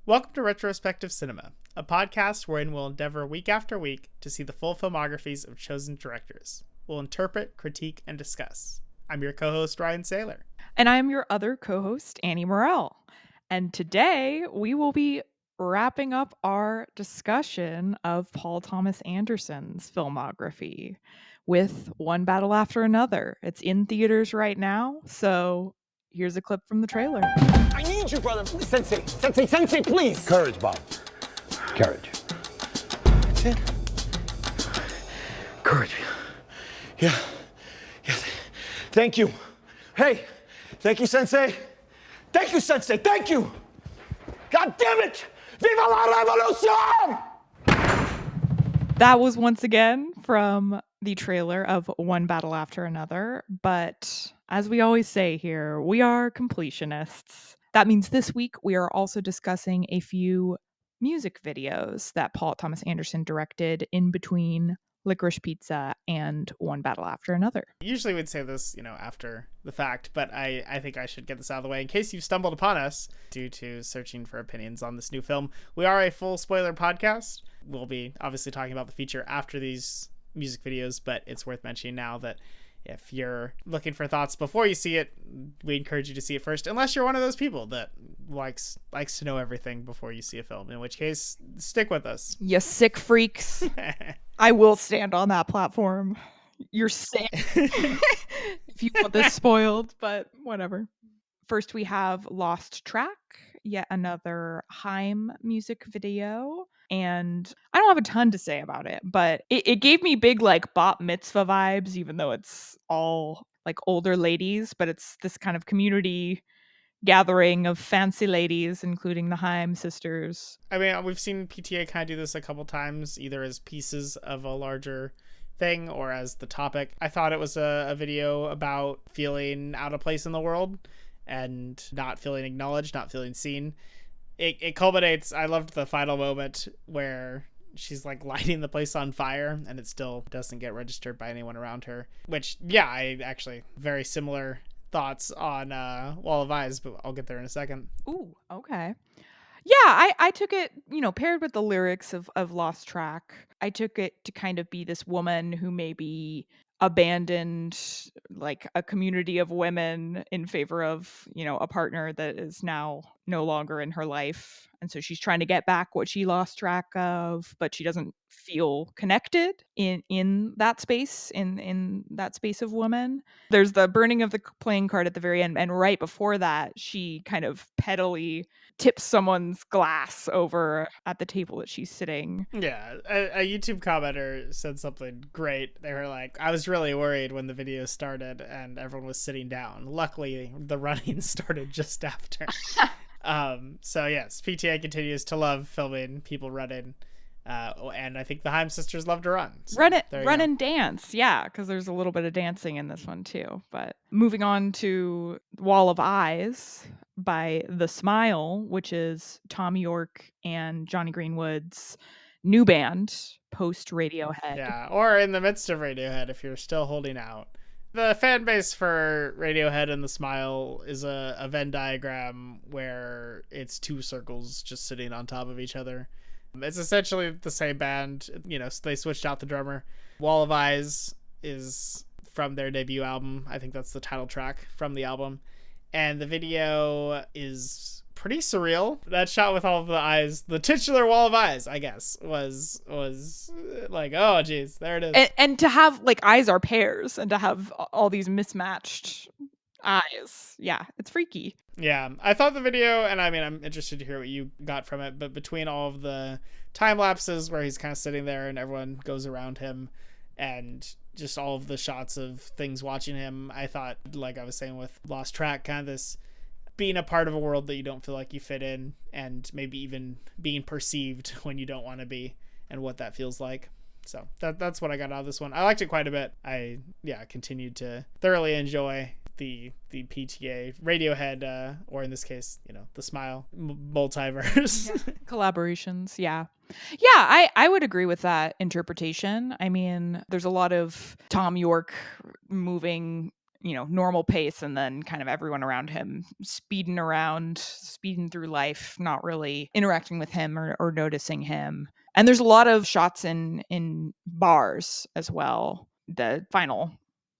Welcome to Retrospective Cinema, a podcast wherein we'll endeavor week after week to see the full filmographies of chosen directors. We'll interpret, critique, and discuss. I'm your co-host, Ryan Saylor. And I am your other co-host, Annie Morell. And today we will be wrapping up our discussion of Paul Thomas Anderson's filmography with One Battle After Another. It's in theaters right now, so here's a clip from the trailer. I need you, brother. Sensei, please. Courage, Bob. Courage. That's it. Courage. Yeah. Yes. Thank you. Hey, thank you, Sensei. Thank you, Sensei. Thank you. God damn it. Viva la revolution! That was once again from the trailer of One Battle After Another. But as we always say here, we are completionists. That means this week we are also discussing a few music videos that Paul Thomas Anderson directed in between Licorice Pizza and One Battle After Another. Usually we'd say this, after the fact, but I think I should get this out of the way. In case you've stumbled upon us due to searching for opinions on this new film, we are a full spoiler podcast. We'll be obviously talking about the feature after these music videos, but it's worth mentioning now that if you're looking for thoughts before you see it, we encourage you to see it first, unless you're one of those people that likes to know everything before you see a film, in which case, stick with us. You sick freaks. I will stand on that platform. You're sick. If you want this spoiled, but whatever. First, we have Lost Track, yet another Haim music video. And I don't have a ton to say about it, but it gave me big bat mitzvah vibes, even though it's all older ladies, but it's this kind of community gathering of fancy ladies, including the Haim sisters. I mean, we've seen PTA kind of do this a couple times, either as pieces of a larger thing or as the topic. I thought it was a video about feeling out of place in the world and not feeling acknowledged, not feeling seen. It culminates, I loved the final moment where she's lighting the place on fire and it still doesn't get registered by anyone around her, which, yeah, I actually very similar thoughts on Wall of Eyes, but I'll get there in a second. Ooh, okay. Yeah, I took it, paired with the lyrics of Lost Track, I took it to kind of be this woman who maybe abandoned a community of women in favor of, a partner that is now no longer in her life. And so she's trying to get back what she lost track of, but she doesn't feel connected in that space, in that space of women. There's the burning of the playing card at the very end. And right before that, she kind of pettily tips someone's glass over at the table that she's sitting. Yeah, a YouTube commenter said something great. They were like, I was really worried when the video started and everyone was sitting down. Luckily, the running started just after. So yes, PTA continues to love filming people running. And I think the Haim sisters love to run. So run and dance. Yeah, because there's a little bit of dancing in this one too. But moving on to Wall of Eyes by The Smile, which is Tom York and Johnny Greenwood's new band post Radiohead. Yeah, or in the midst of Radiohead if you're still holding out. The fan base for Radiohead and The Smile is a Venn diagram where it's two circles just sitting on top of each other. It's essentially the same band, they switched out the drummer. Wall of Eyes is from their debut album. I think that's the title track from the album. And the video is pretty surreal. That shot with all of the eyes, the titular Wall of Eyes, I guess, was like, oh, geez, there it is. And to have, eyes are pairs, and to have all these mismatched eyes. Yeah, it's freaky. Yeah, I thought the video, and I mean, I'm interested to hear what you got from it, but between all of the time lapses where he's kind of sitting there and everyone goes around him and just all of the shots of things watching him, I thought, like I was saying with Lost Track, kind of this being a part of a world that you don't feel like you fit in, and maybe even being perceived when you don't want to be, and what that feels like. So that's what I got out of this one. I liked it quite a bit. I continued to thoroughly enjoy the PTA Radiohead, or in this case, the Smile multiverse. Collaborations. Yeah, I would agree with that interpretation. I mean, there's a lot of Tom York moving normal pace, and then kind of everyone around him speeding through life, not really interacting with him or noticing him. And there's a lot of shots in bars as well. The final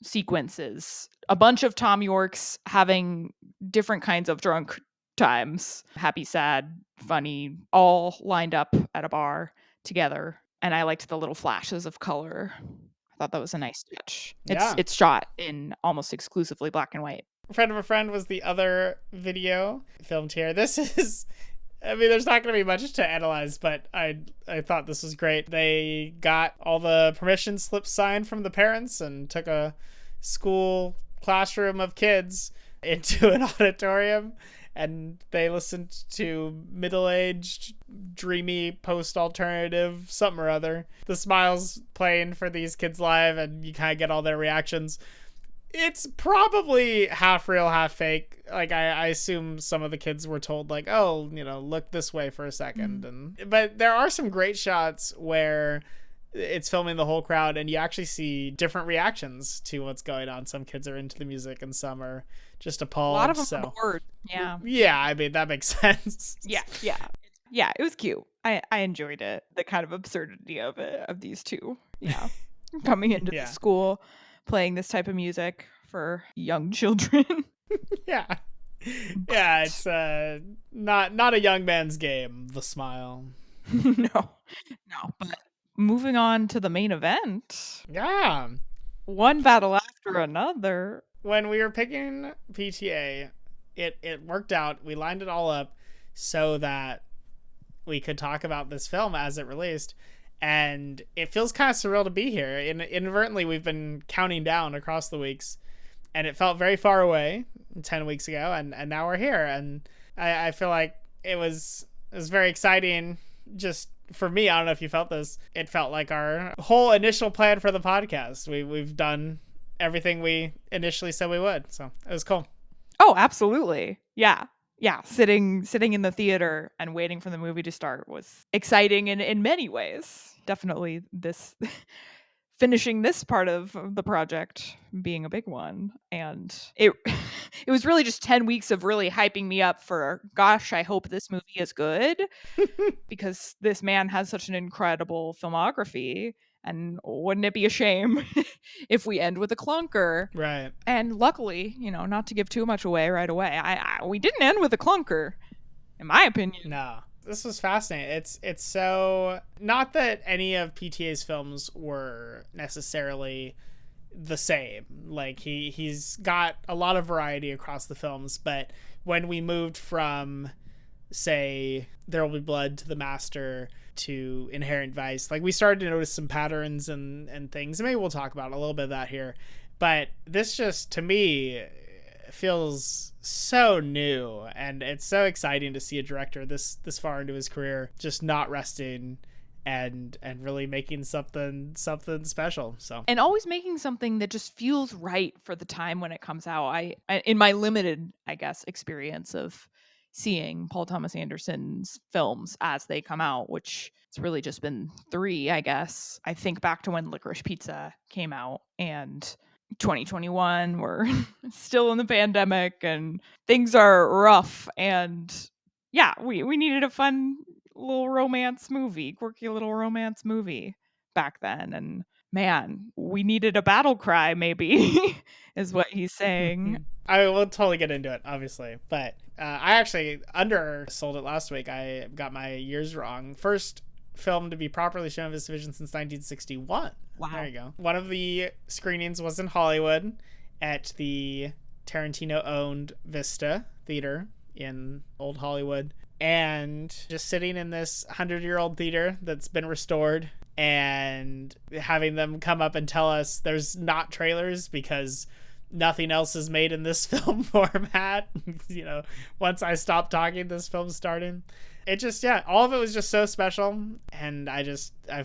sequences, a bunch of Tom Yorks having different kinds of drunk times, happy, sad, funny, all lined up at a bar together. And I liked the little flashes of color. I thought that was a nice touch. It's shot in almost exclusively black and white. Friend of a Friend was the other video filmed here. This is, I mean, there's not going to be much to analyze, but I thought this was great. They got all the permission slips signed from the parents and took a school classroom of kids into an auditorium, and they listened to middle-aged, dreamy, post-alternative something or other. The Smile's playing for these kids live, and you kind of get all their reactions. It's probably half real, half fake. Like, I assume some of the kids were told, like, oh, look this way for a second. But there are some great shots where it's filming the whole crowd, and you actually see different reactions to what's going on. Some kids are into the music, and some are just appalled. A lot of them are bored. Yeah, I mean, that makes sense. Yeah, it was cute. I enjoyed it. The kind of absurdity of it, of these two. Yeah, coming into the school, playing this type of music for young children. Yeah, it's not a young man's game, The Smile. No, but moving on to the main event. Yeah. One battle after another. When we were picking PTA, it worked out. We lined it all up so that we could talk about this film as it released. And it feels kind of surreal to be here. Inadvertently, we've been counting down across the weeks. And it felt very far away 10 weeks ago. And now we're here. And I feel like it was very exciting just for me. I don't know if you felt this. It felt like our whole initial plan for the podcast. We've done everything we initially said we would. So it was cool. Oh, absolutely. Yeah. Sitting in the theater and waiting for the movie to start was exciting in many ways. Definitely this finishing this part of the project being a big one. And it was really just 10 weeks of really hyping me up for, gosh, I hope this movie is good because this man has such an incredible filmography. And wouldn't it be a shame if we end with a clunker? Right. And luckily, not to give too much away right away, we didn't end with a clunker, in my opinion. No. This was fascinating. It's so, not that any of PTA's films were necessarily the same. Like, he's got a lot of variety across the films, but when we moved from, say, There Will Be Blood to The Master to Inherent Vice, like, we started to notice some patterns and things, and maybe we'll talk about a little bit of that here. But this just, to me, feels so new, and it's so exciting to see a director this far into his career just not resting and really making something special. So, and always making something that just feels right for the time when it comes out. I in my limited, I guess, experience of seeing Paul Thomas Anderson's films as they come out, which it's really just been 3, I guess. I think back to when Licorice Pizza came out, and 2021, we're still in the pandemic and things are rough, and yeah, we needed a fun little romance movie, quirky little romance movie back then, and man, we needed a battle cry, maybe, is what he's saying. I will totally get into it, obviously, but I actually undersold it last week. I got my years wrong. First film to be properly shown of his vision since 1961. Wow. There you go. One of the screenings was in Hollywood at the Tarantino-owned Vista Theater in Old Hollywood. And just sitting in this 100-year-old theater that's been restored and having them come up and tell us there's not trailers because nothing else is made in this film format. Once I stopped talking, this film started. It just, all of it was just so special, and I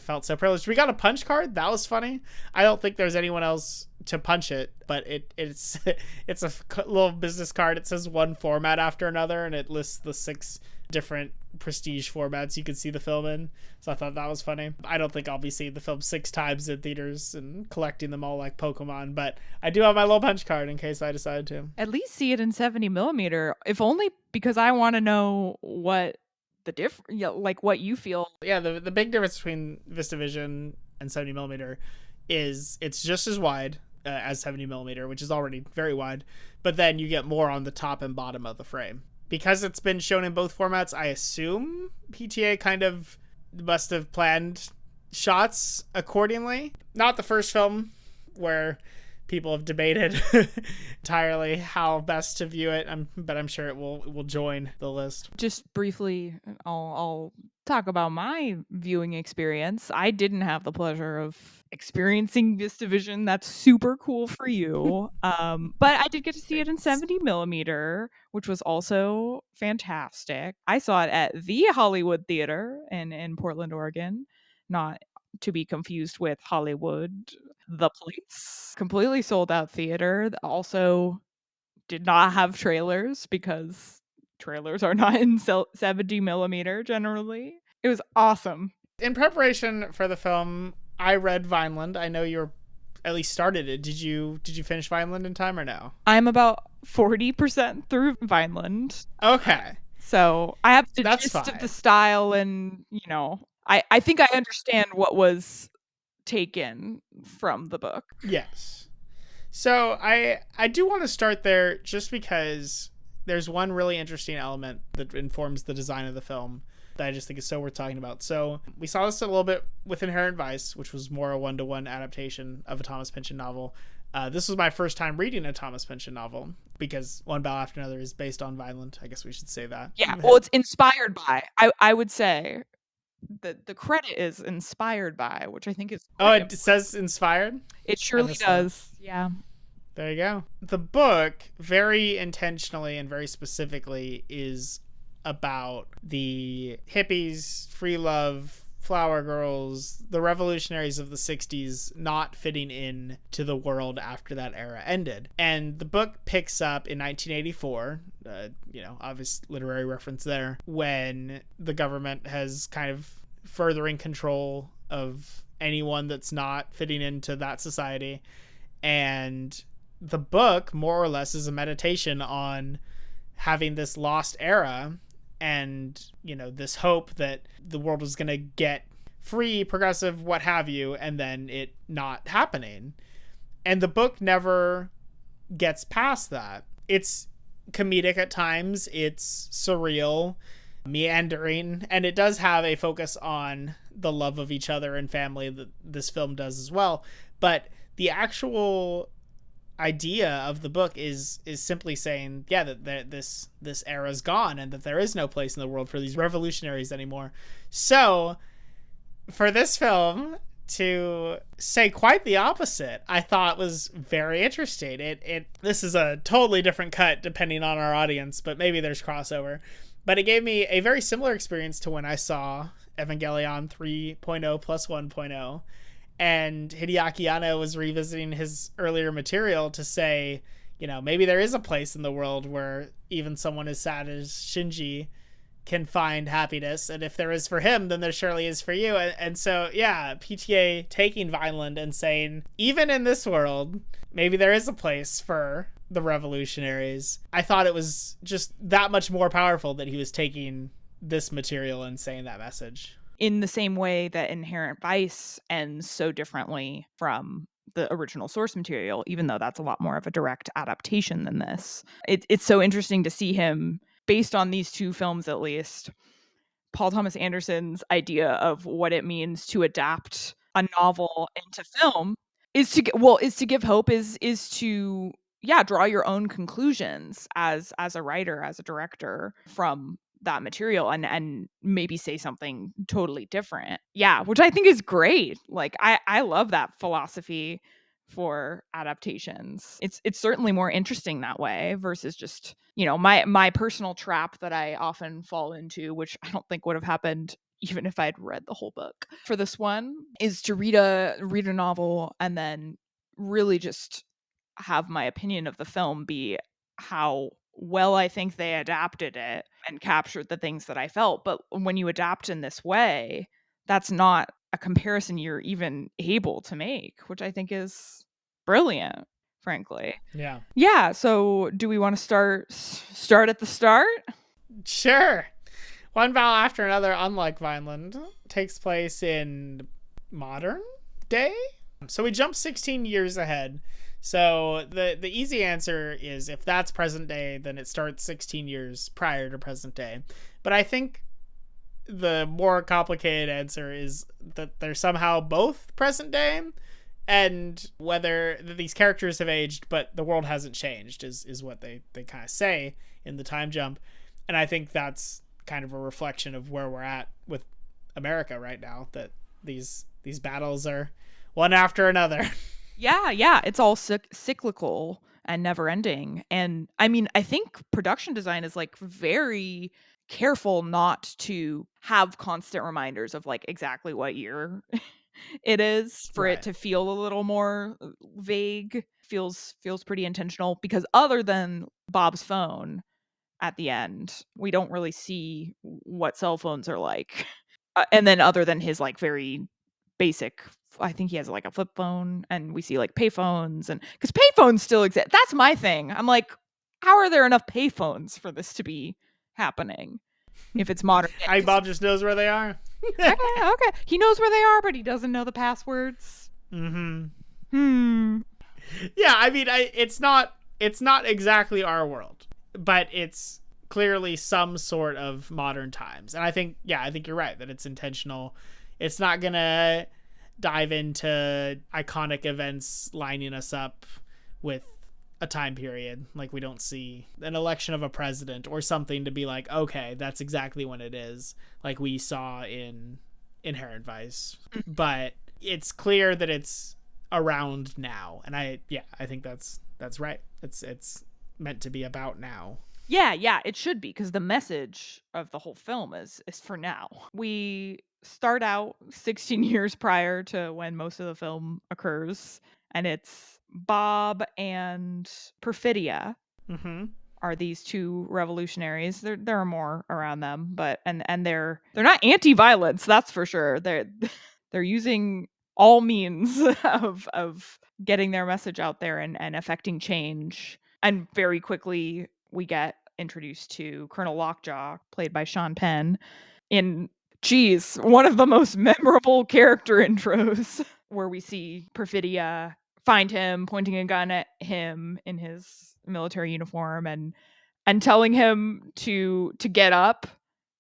felt so privileged. We got a punch card. That was funny. I don't think there's anyone else to punch it, but it's it's a little business card. It says one format after another, and it lists the 6 different prestige formats you could see the film in. So I thought that was funny. I don't think I'll be seeing the film 6 times in theaters and collecting them all like Pokemon, but I do have my little punch card in case I decided to. At least see it in 70 millimeter, if only because I want to know what the like what you feel. Yeah, the big difference between VistaVision and 70 millimeter is it's just as wide as 70 millimeter, which is already very wide, but then you get more on the top and bottom of the frame. Because it's been shown in both formats, I assume PTA kind of must have planned shots accordingly. Not the first film where people have debated entirely how best to view it, but I'm sure it will join the list. Just briefly, I'll talk about my viewing experience. I didn't have the pleasure of experiencing VistaVision. That's super cool for you. But I did get to see it in 70 millimeter, which was also fantastic. I saw it at the Hollywood Theater in Portland, Oregon, not to be confused with Hollywood, the place. Completely sold out theater. Also did not have trailers because trailers are not in 70 millimeter generally. It was awesome. In preparation for the film, I read Vineland. I know you're at least started it. Did you finish Vineland in time or no? I'm about 40% through Vineland. Okay. So I have the That's gist fine. of the style, and I think I understand what was taken from the book. Yes. So I do want to start there just because there's one really interesting element that informs the design of the film that I just think is so worth talking about. So we saw this a little bit with Inherent Vice, which was more a 1-to-1 adaptation of a Thomas Pynchon novel. This was my first time reading a Thomas Pynchon novel because One Battle After Another is based on Vineland. I guess we should say that. Yeah, well, it's inspired by. I would say the credit is inspired by, which I think is it says inspired? It surely does. Yeah. There you go. The book, very intentionally and very specifically, is about the hippies, free love, flower girls, the revolutionaries of the 60s not fitting in to the world after that era ended. And the book picks up in 1984, obvious literary reference there, when the government has kind of furthering control of anyone that's not fitting into that society. And the book more or less is a meditation on having this lost era and, this hope that the world was going to get free, progressive, what have you, and then it not happening. And the book never gets past that. It's comedic at times, it's surreal, meandering, and it does have a focus on the love of each other and family that this film does as well. But the actual idea of the book is simply saying, yeah, that this era's gone and that there is no place in the world for these revolutionaries anymore. So for this film to say quite the opposite, I thought was very interesting. This is a totally different cut depending on our audience, but maybe there's crossover. But it gave me a very similar experience to when I saw Evangelion 3.0 plus 1.0. And Hideaki Anno was revisiting his earlier material to say, maybe there is a place in the world where even someone as sad as Shinji can find happiness. And if there is for him, then there surely is for you. And so, yeah, PTA taking Vineland and saying, even in this world, maybe there is a place for the revolutionaries. I thought it was just that much more powerful that he was taking this material and saying that message. In the same way that Inherent Vice ends so differently from the original source material, even though that's a lot more of a direct adaptation than this. It's so interesting to see him, based on these two films at least, Paul Thomas Anderson's idea of what it means to adapt a novel into film is to give hope, is to draw your own conclusions as a writer, as a director from that material and maybe say something totally different. Yeah, which I think is great. Like I love that philosophy for adaptations. It's certainly more interesting that way versus just, my personal trap that I often fall into, which I don't think would have happened even if I'd read the whole book for this one, is to read a novel and then really just have my opinion of the film be how well I think they adapted it and captured the things that I felt. But when you adapt in this way, that's not a comparison you're even able to make, which I think is brilliant, frankly. Yeah. Yeah, so do we want to start at the start? Sure. One battle after another, unlike Vineland, takes place in modern day. So we jump 16 years ahead. So the easy answer is if that's present day, then it starts 16 years prior to present day. But I think the more complicated answer is that they're somehow both present day, and whether these characters have aged, but the world hasn't changed is what they kind of say in the time jump. And I think that's kind of a reflection of where we're at with America right now, that these battles are one after another. Yeah, it's all cyclical and never ending. And I mean, I think production design is like very careful not to have constant reminders of like exactly what year it is, for Right. it to feel a little more vague. Feels pretty intentional, because other than Bob's phone at the end, we don't really see what cell phones are like. And then other than his like very basic, I think he has like a flip phone, and we see like payphones, and because payphones still exist. That's my thing. I'm like, how are there enough payphones for this to be happening if it's modern? Bob just knows where they are. Okay. He knows where they are, but he doesn't know the passwords. Mm-hmm. Yeah, I mean, it's not exactly our world, but it's clearly some sort of modern times. And I think you're right that it's intentional. It's not gonna dive into iconic events lining us up with a time period. Like, we don't see an election of a president or something to be like, okay, that's exactly when it is, like we saw in Inherent Vice. But it's clear that it's around now, and I think that's right. It's meant to be about now. Yeah, it should be, because the message of the whole film is for now. We start out 16 years prior to when most of the film occurs, and it's Bob and Perfidia are these two revolutionaries. There are more around them, but and they're not anti-violence, that's for sure. They're using all means of getting their message out there and affecting change. And very quickly we get introduced to Colonel Lockjaw, played by Sean Penn, in one of the most memorable character intros, where we see Perfidia find him pointing a gun at him in his military uniform and telling him to get up.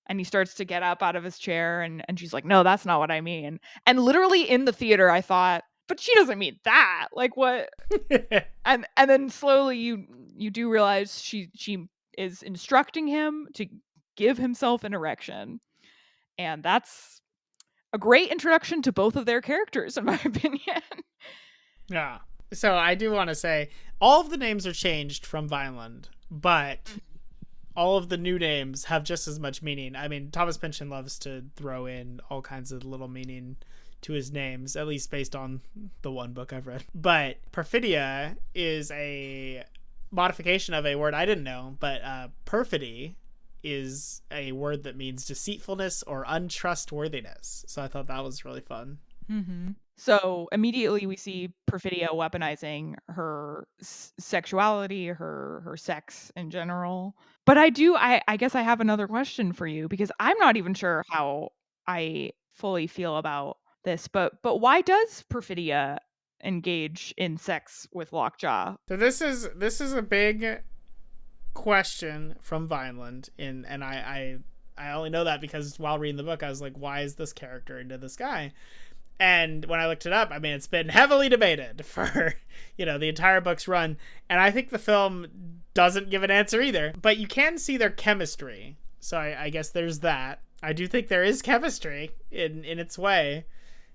And he starts to get up out of his chair, and she's like, no, that's not what I mean. And literally in the theater I thought, but she doesn't mean that. Like, what? and then slowly you do realize she is instructing him to give himself an erection. And that's a great introduction to both of their characters, in my opinion. Yeah. So I do want to say all of the names are changed from Vineland, but all of the new names have just as much meaning. I mean, Thomas Pynchon loves to throw in all kinds of little meaning to his names, at least based on the one book I've read. But Perfidia is a modification of a word I didn't know, but perfidy is a word that means deceitfulness or untrustworthiness. So I thought that was really fun. Mm-hmm. So immediately we see Perfidia weaponizing her sexuality, her sex in general. But I guess I have another question for you, because I'm not even sure how I fully feel about this. But why does Perfidia engage in sex with Lockjaw? So this is a big question from Vineland, and I only know that because while reading the book I was like, why is this character into this guy? And when I looked it up, I mean, it's been heavily debated for, the entire book's run. And I think the film doesn't give an answer either. But you can see their chemistry. So I guess there's that. I do think there is chemistry in its way.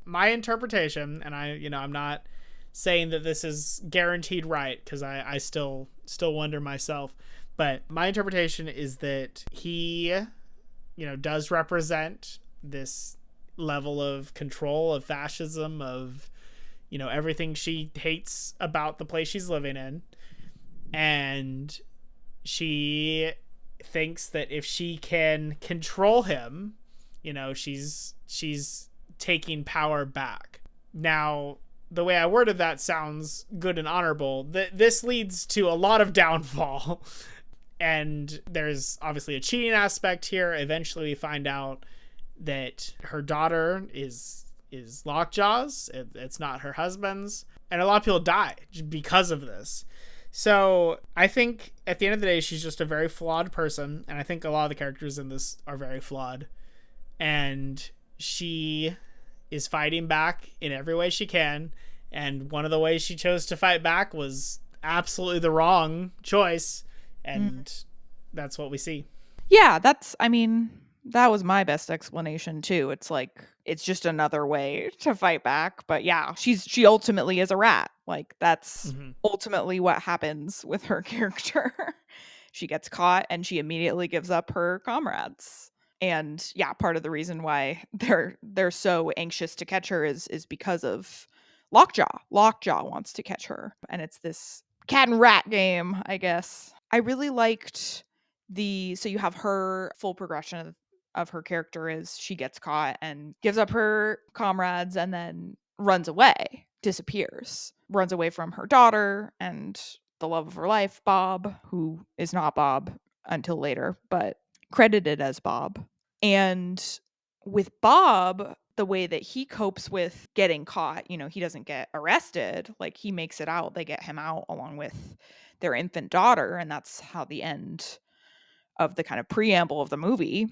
My interpretation, and I'm not saying that this is guaranteed right, because I still wonder myself. But my interpretation is that he, does represent this level of control, of fascism, of you know, everything she hates about the place she's living in. And she thinks that if she can control him, you know, she's taking power back. Now, the way I worded that sounds good and honorable. This leads to a lot of downfall. And there's obviously a cheating aspect here. Eventually we find out that her daughter is Lockjaw's. It's not her husband's. And a lot of people die because of this. So I think at the end of the day, she's just a very flawed person. And I think a lot of the characters in this are very flawed. And she is fighting back in every way she can. And one of the ways she chose to fight back was absolutely the wrong choice. And that's what we see. Yeah, that was my best explanation too. It's like, it's just another way to fight back. But yeah, she ultimately is a rat. Like, that's ultimately what happens with her character. She gets caught and she immediately gives up her comrades. And yeah, part of the reason why they're so anxious to catch her is because of Lockjaw. Lockjaw wants to catch her. And it's this cat and rat game, I guess. I really liked so you have her full progression of her character is she gets caught and gives up her comrades and then runs away, disappears, runs away from her daughter and the love of her life, Bob, who is not Bob until later, but credited as Bob. And with Bob, the way that he copes with getting caught, you know, he doesn't get arrested, like he makes it out, they get him out along with their infant daughter, and that's how the end of the kind of preamble of the movie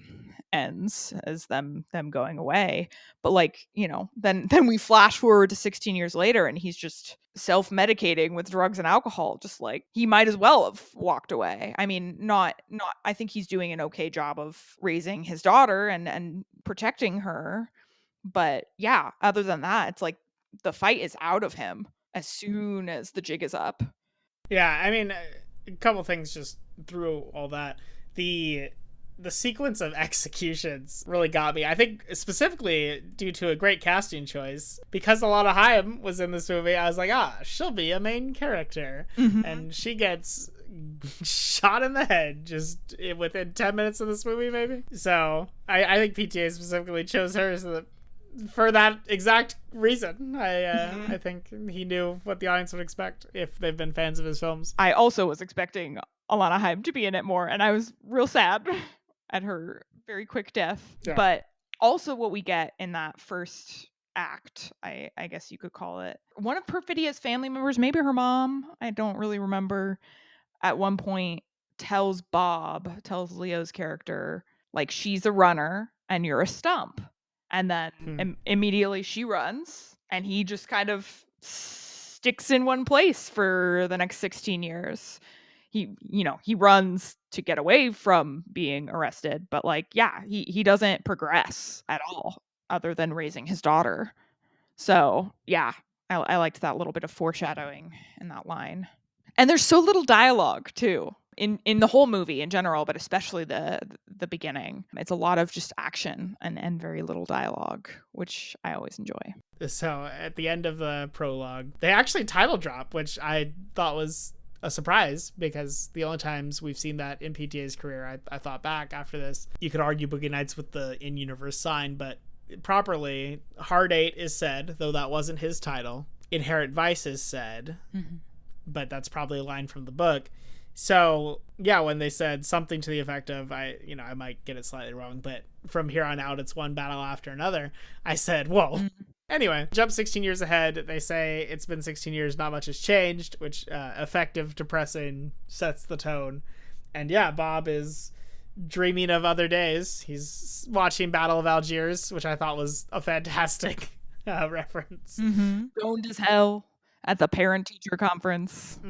ends, as them going away. But like, you know, then we flash forward to 16 years later and he's just self-medicating with drugs and alcohol, just like he might as well have walked away. I mean, not I think he's doing an okay job of raising his daughter and protecting her, but yeah, other than that, it's like the fight is out of him as soon as the jig is up. Yeah, I mean, a couple things just through all that. The sequence of executions really got me. I think specifically due to a great casting choice. Because Alana Haim was in this movie, I was like, she'll be a main character. And she gets shot in the head just within 10 minutes of this movie, maybe. So I think PTA specifically chose her for that exact reason. I think he knew what the audience would expect if they've been fans of his films. I also was expecting Alana Haim to be in it more, and I was real sad at her very quick death. Yeah. But also what we get in that first act, I guess you could call it, one of Perfidia's family members, maybe her mom, I don't really remember, at one point tells Leo's character, like, she's a runner and you're a stump. And then immediately she runs and he just kind of sticks in one place for the next 16 years. He runs to get away from being arrested, but like, yeah, he doesn't progress at all other than raising his daughter. So yeah, I liked that little bit of foreshadowing in that line. And there's so little dialogue too in the whole movie in general, but especially the beginning. It's a lot of just action and very little dialogue, which I always enjoy. So at the end of the prologue, they actually title drop, which I thought was a surprise, because the only times we've seen that in PTA's career, I thought back after this, you could argue Boogie Nights with the in-universe sign, but properly, Hard 8 is said, though that wasn't his title. Inherent Vice is said, but that's probably a line from the book. So yeah, when they said something to the effect of, I might get it slightly wrong, but from here on out, it's one battle after another, I said, whoa. Anyway, jump 16 years ahead. They say it's been 16 years, not much has changed, which effective, depressing, sets the tone. And yeah, Bob is dreaming of other days. He's watching Battle of Algiers, which I thought was a fantastic reference. Stoned as hell at the parent-teacher conference.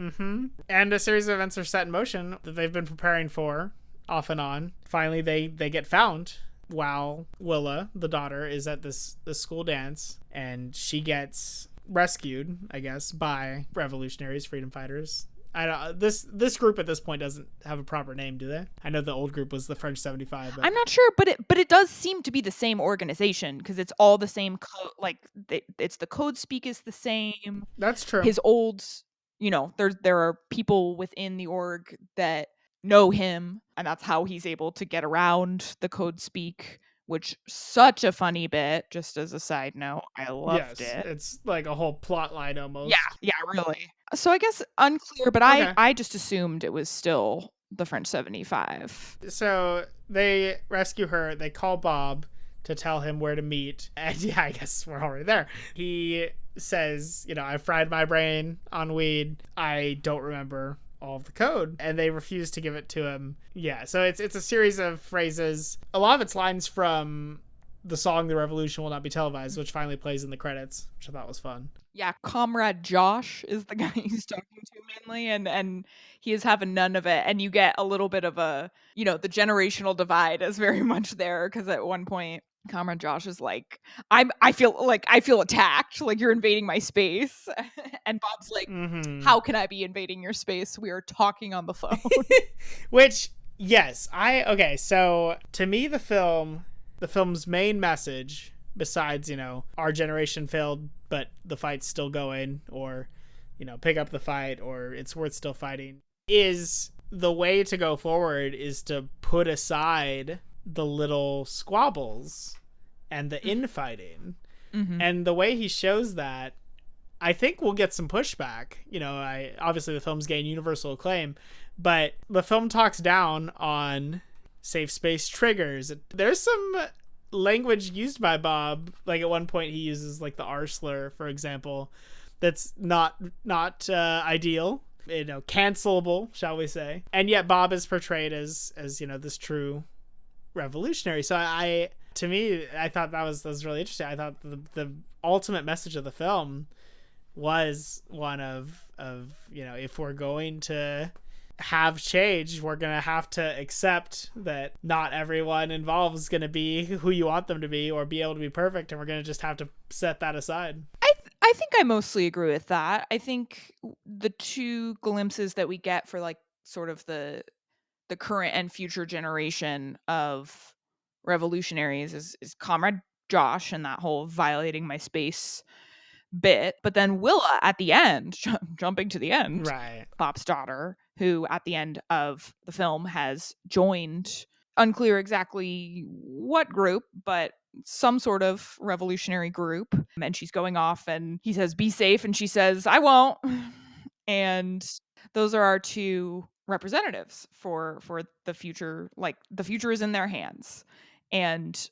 And a series of events are set in motion that they've been preparing for, off and on. Finally, they get found while Willa, the daughter, is at this school dance, and she gets rescued, I guess, by revolutionaries, freedom fighters, I don't. This group at this point doesn't have a proper name, do they? I know the old group was the French 75. But... I'm not sure, but it does seem to be the same organization because it's all the same code. Like it's the code speak is the same. That's true. His old, there are people within the org that know him, and that's how he's able to get around the code speak. Which such a funny bit. Just as a side note, I loved it. It's like a whole plot line almost. Yeah, really. So I guess unclear, but Okay. I just assumed it was still the French 75. So they rescue her. They call Bob to tell him where to meet. And yeah, I guess we're already there. He says, I fried my brain on weed. I don't remember all of the code, and they refuse to give it to him. Yeah, so it's a series of phrases. A lot of it's lines from the song "The Revolution Will Not Be Televised," which finally plays in the credits, which I thought was fun. Yeah, Comrade Josh is the guy he's talking to mainly, and he is having none of it. And you get a little bit of the generational divide is very much there, because at one point Comrade Josh is like, I feel attacked, like you're invading my space. And Bob's like, how can I be invading your space? We are talking on the phone. Which, yes, so to me the film's main message, besides, our generation failed but the fight's still going, or, pick up the fight, or it's worth still fighting, is the way to go forward is to put aside the little squabbles and the infighting. And the way he shows that, I think we'll get some pushback. Obviously the film's gained universal acclaim, but the film talks down on safe space triggers. There's some language used by Bob, like at one point he uses like the R slur, for example, that's not ideal, cancelable, shall we say. And yet Bob is portrayed as this true revolutionary. So to me, I thought that was really interesting. I thought the ultimate message of the film was one of if we're going to have change, we're gonna have to accept that not everyone involved is gonna be who you want them to be or be able to be perfect, and we're gonna just have to set that aside. I think I mostly agree with that. I think the two glimpses that we get for like sort of the current and future generation of revolutionaries is Comrade Josh and that whole violating my space bit, but then Willa at the end, jumping to the end, right, Bob's daughter, who at the end of the film has joined, unclear exactly what group, but some sort of revolutionary group, and she's going off and he says be safe and she says I won't. And those are our two representatives for the future. Like the future is in their hands, and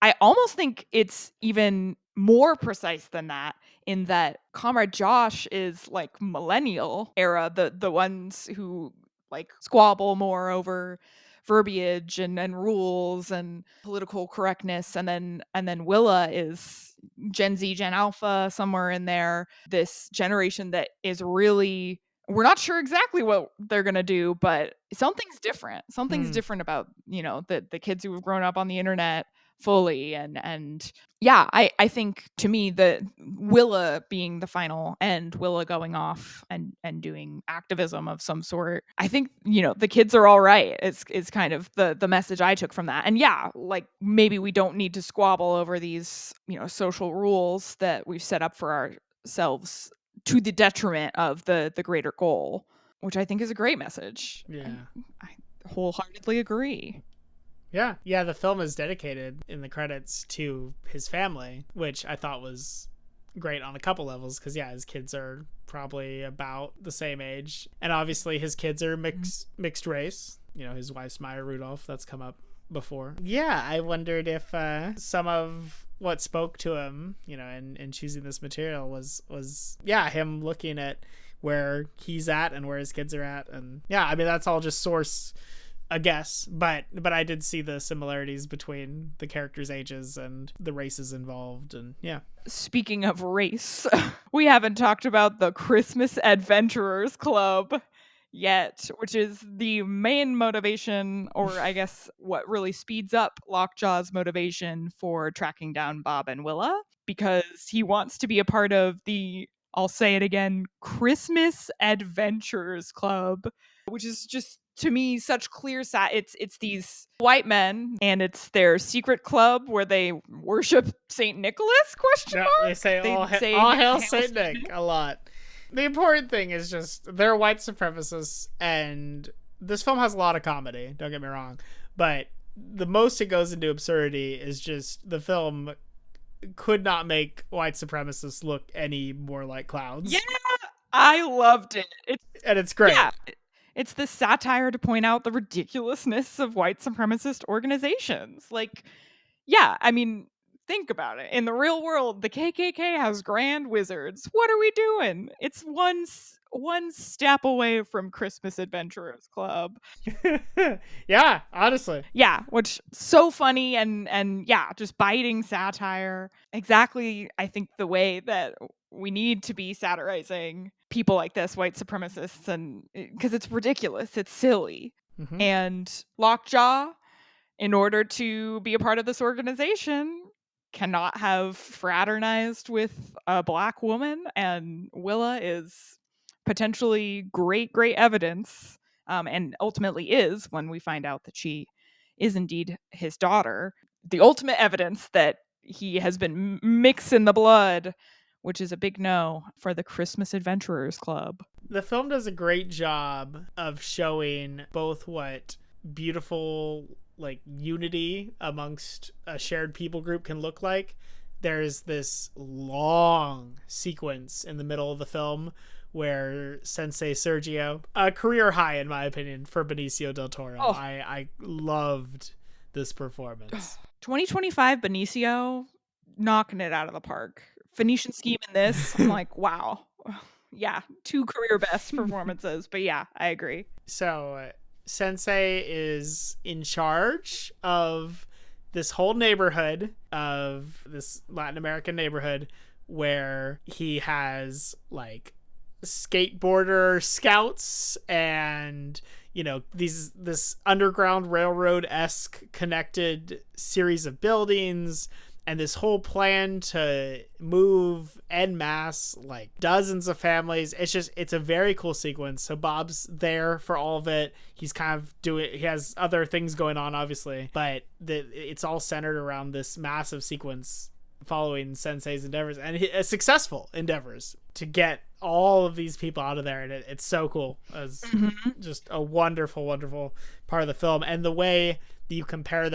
I almost think it's even more precise than that, in that Comrade Josh is like millennial era, the ones who like squabble more over verbiage and rules and political correctness, and then Willa is Gen Z, Gen Alpha, somewhere in there, this generation that is really, we're not sure exactly what they're going to do, but something's different. Something's different about, the kids who have grown up on the internet fully. And yeah, I think to me the Willa being the final end, Willa going off and doing activism of some sort, I think, the kids are all right. It's kind of the message I took from that. And yeah, like maybe we don't need to squabble over these, social rules that we've set up for ourselves to the detriment of the greater goal, which I think is a great message. Yeah. I wholeheartedly agree. Yeah, the film is dedicated in the credits to his family, which I thought was great on a couple levels, because his kids are probably about the same age, and obviously his kids are mixed race. His wife's Maya Rudolph, that's come up before. Yeah, I wondered if some of what spoke to him, in choosing this material was him looking at where he's at and where his kids are at, and that's all just source, I guess, but I did see the similarities between the characters' ages and the races involved, and yeah. Speaking of race, we haven't talked about the Christmas Adventurers Club yet, which is the main motivation, or I guess what really speeds up Lockjaw's motivation for tracking down Bob and Willa, because he wants to be a part of the I'll say it again, Christmas Adventurers Club, which is just to me such clear it's these white men and it's their secret club where they worship Saint Nicholas, question No, mark. they say all hail Saint Nick a lot. The important thing is just they're white supremacists, and this film has a lot of comedy, don't get me wrong, but the most it goes into absurdity is just the film could not make white supremacists look any more like clowns. Yeah, I loved it. It's great. Yeah, it's the satire to point out the ridiculousness of white supremacist organizations. Like, yeah, I mean, think about it. In the real world, the KKK has grand wizards. What are we doing? It's one step away from Christmas Adventurers Club. Yeah, honestly. Yeah, which so funny and yeah, just biting satire. Exactly, I think the way that we need to be satirizing people like this, white supremacists, and because it's ridiculous, it's silly. Mm-hmm. And Lockjaw, in order to be a part of this organization, cannot have fraternized with a black woman, and Willa is potentially great evidence, and ultimately is, when we find out that she is indeed his daughter, the ultimate evidence that he has been mixing the blood, which is a big no for the Christmas Adventurers Club. The film does a great job of showing both what beautiful like unity amongst a shared people group can look like. There's this long sequence in the middle of the film where Sensei Sergio, a career high in my opinion for Benicio del Toro. Oh. I loved this performance. 2025 Benicio knocking it out of the park. Phoenician Scheme in this, I'm like, wow. Yeah, 2 career best performances, but yeah, I agree. So Sensei is in charge of this whole neighborhood, of this Latin American neighborhood, where he has like skateboarder scouts and, you know, this underground railroad-esque connected series of buildings, and this whole plan to move en masse like dozens of families. It's a very cool sequence. So Bob's there for all of it. He's kind of he has other things going on obviously, but it's all centered around this massive sequence following Sensei's endeavors, and successful endeavors to get all of these people out of there. And it's so cool. It's just a wonderful, wonderful part of the film. And the way that you compare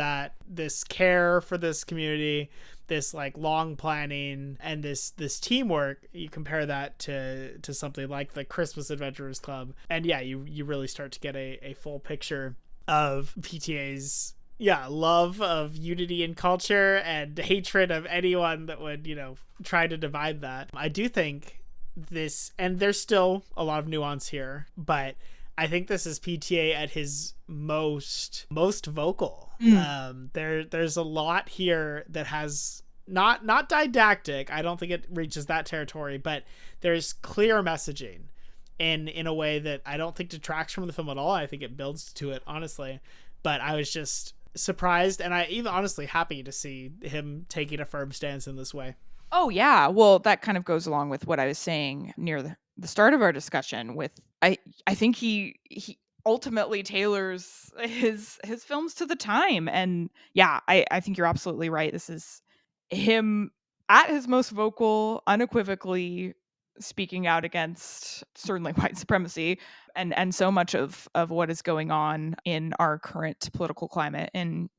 this care for this community, this like long planning, and this teamwork, you compare that to something like the Christmas Adventurers Club, and yeah, you really start to get a full picture of PTA's love of unity and culture and hatred of anyone that would, you know, try to divide that. I do think this, and there's still a lot of nuance here, but I think this is PTA at his most vocal. There's a lot here that has not didactic. I don't think it reaches that territory, but there's clear messaging in a way that I don't think detracts from the film at all. I think it builds to it, honestly. But I was just surprised, and I even honestly happy to see him taking a firm stance in this way. Oh yeah, well that kind of goes along with what I was saying near the start of our discussion. With I think he ultimately tailors his films to the time, and yeah, I think you're absolutely right. This is him at his most vocal, unequivocally speaking out against certainly white supremacy and so much of what is going on in our current political climate in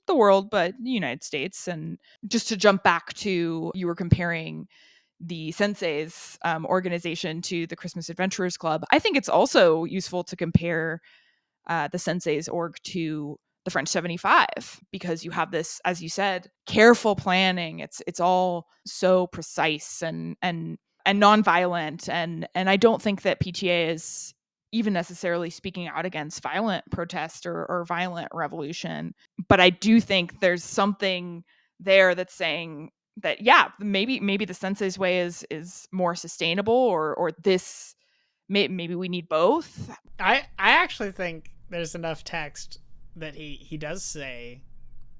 the world, but the United States. And just to jump back to, you were comparing the Sensei's organization to the Christmas Adventurers Club. I think it's also useful to compare the Sensei's org to the French 75, because you have this, as you said, careful planning. It's all so precise and nonviolent, and I don't think that PTA is even necessarily speaking out against violent protest or violent revolution. But I do think there's something there that's saying that, yeah, maybe the Sensei's way is more sustainable, or this maybe we need both. I actually think there's enough text that he does say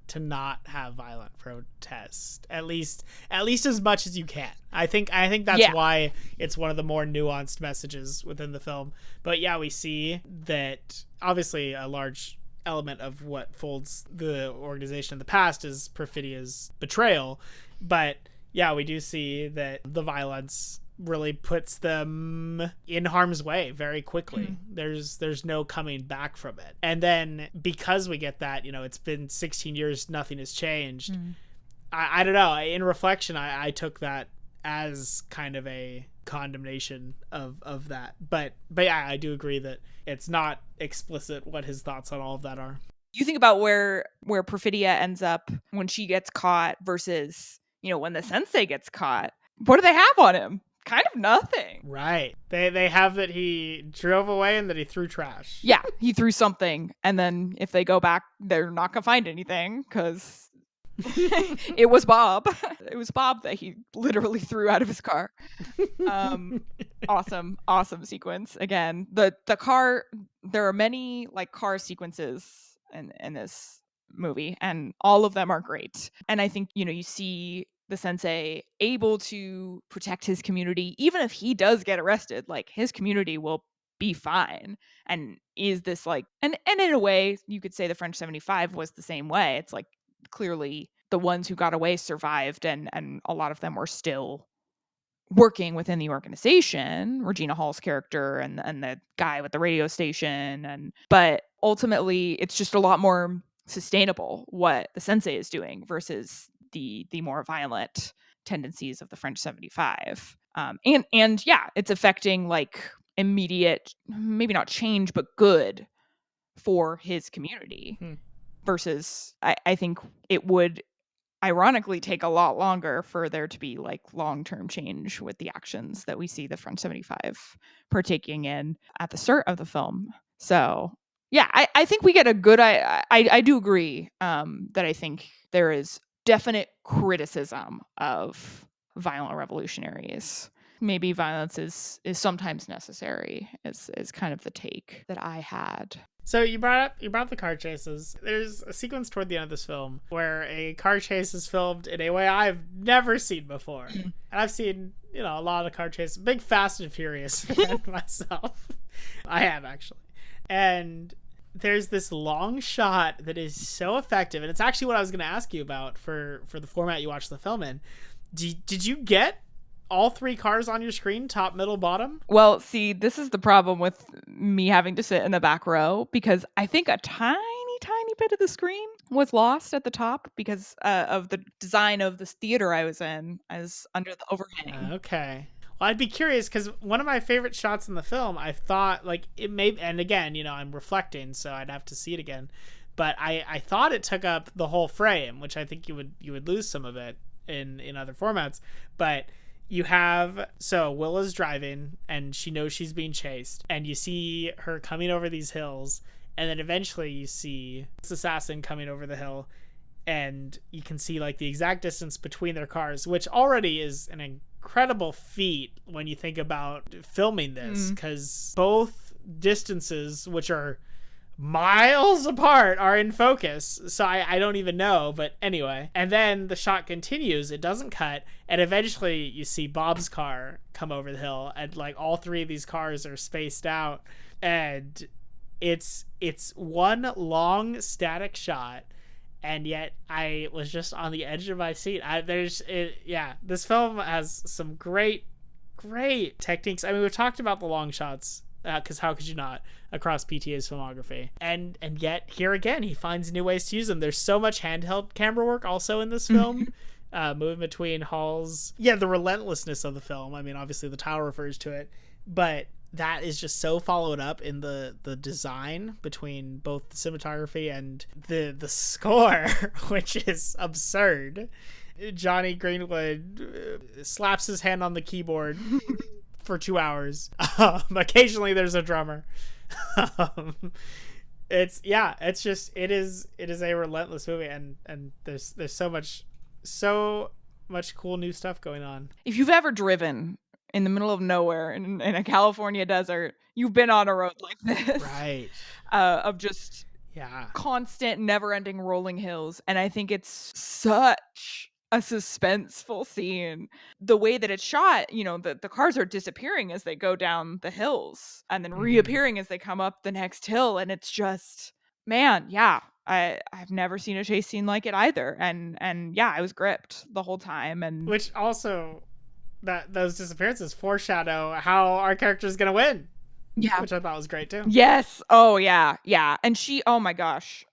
to not have violent protest, at least as much as you can. I think that's why it's one of the more nuanced messages within the film. But yeah, we see that obviously a large element of what folds the organization in the past is Perfidia's betrayal, but yeah, we do see that the violence really puts them in harm's way very quickly. There's no coming back from it. And then because we get that, it's been 16 years, nothing has changed. I don't know. In reflection, I took that as kind of a condemnation of that. But yeah, I do agree that it's not explicit what his thoughts on all of that are. You think about where Perfidia ends up when she gets caught versus, when the sensei gets caught. What do they have on him? Kind of nothing. Right. They have that he drove away and that he threw trash. Yeah, he threw something. And then if they go back, they're not going to find anything because it was Bob. It was Bob that he literally threw out of his car. Awesome sequence. Again, the car, there are many like car sequences in this movie, and all of them are great. And I think, you see the sensei able to protect his community. Even if he does get arrested, like his community will be fine. And is this like, and in a way you could say the French 75 was the same way. It's like clearly the ones who got away survived, and a lot of them were still working within the organization, Regina Hall's character and the guy with the radio station. But ultimately it's just a lot more sustainable what the sensei is doing versus the more violent tendencies of the French 75. And yeah, it's affecting like immediate, maybe not change, but good for his community. Versus I think it would ironically take a lot longer for there to be like long-term change with the actions that we see the French 75 partaking in at the start of the film. So yeah, I think we get a good, I do agree that I think there is definite criticism of violent revolutionaries. Maybe violence is sometimes necessary is kind of the take that I had. So you brought up the car chases. There's a sequence toward the end of this film where a car chase is filmed in a way I've never seen before. And I've seen, a lot of car chases. Big Fast and Furious fan myself. I have, actually. And there's this long shot that is so effective, and it's actually what I was going to ask you about for the format you watched the film in. Did you get all three cars on your screen, top, middle, bottom? Well, see, this is the problem with me having to sit in the back row, because I think a tiny bit of the screen was lost at the top because of the design of this theater I was in, as under the overhang. Okay. Well, I'd be curious because one of my favorite shots in the film, I thought like it may, and again, I'm reflecting, so I'd have to see it again, but I thought it took up the whole frame, which I think you would lose some of it in other formats. But you have, so Willa's driving and she knows she's being chased, and you see her coming over these hills, and then eventually you see this assassin coming over the hill, and you can see like the exact distance between their cars, which already is an incredible feat when you think about filming this, because both distances, which are miles apart, are in focus. So I don't even know, but anyway. And then the shot continues, it doesn't cut, and eventually you see Bob's car come over the hill, and like all three of these cars are spaced out, and it's one long static shot. And yet I was just on the edge of my seat. This film has some great techniques. I mean, we've talked about the long shots, because how could you not, across PTA's filmography. And yet, here again, he finds new ways to use them. There's so much handheld camera work also in this film, moving between halls. Yeah, the relentlessness of the film. I mean, obviously the title refers to it, but that is just so followed up in the design between both the cinematography and the score, which is absurd. Johnny Greenwood slaps his hand on the keyboard for 2 hours. Occasionally there's a drummer. It is a relentless movie, and there's so much cool new stuff going on. If you've ever driven in the middle of nowhere in a California desert, you've been on a road like this. Right. Of just Yeah. constant, never-ending rolling hills, and I think it's such a suspenseful scene. The way that it's shot, the cars are disappearing as they go down the hills and then reappearing as they come up the next hill, and it's just, man, yeah. I've never seen a chase scene like it either, and yeah, I was gripped the whole time. And which also, that those disappearances foreshadow how our character is gonna win. Yeah. Which I thought was great too. Yes. Oh yeah. Yeah. And oh my gosh.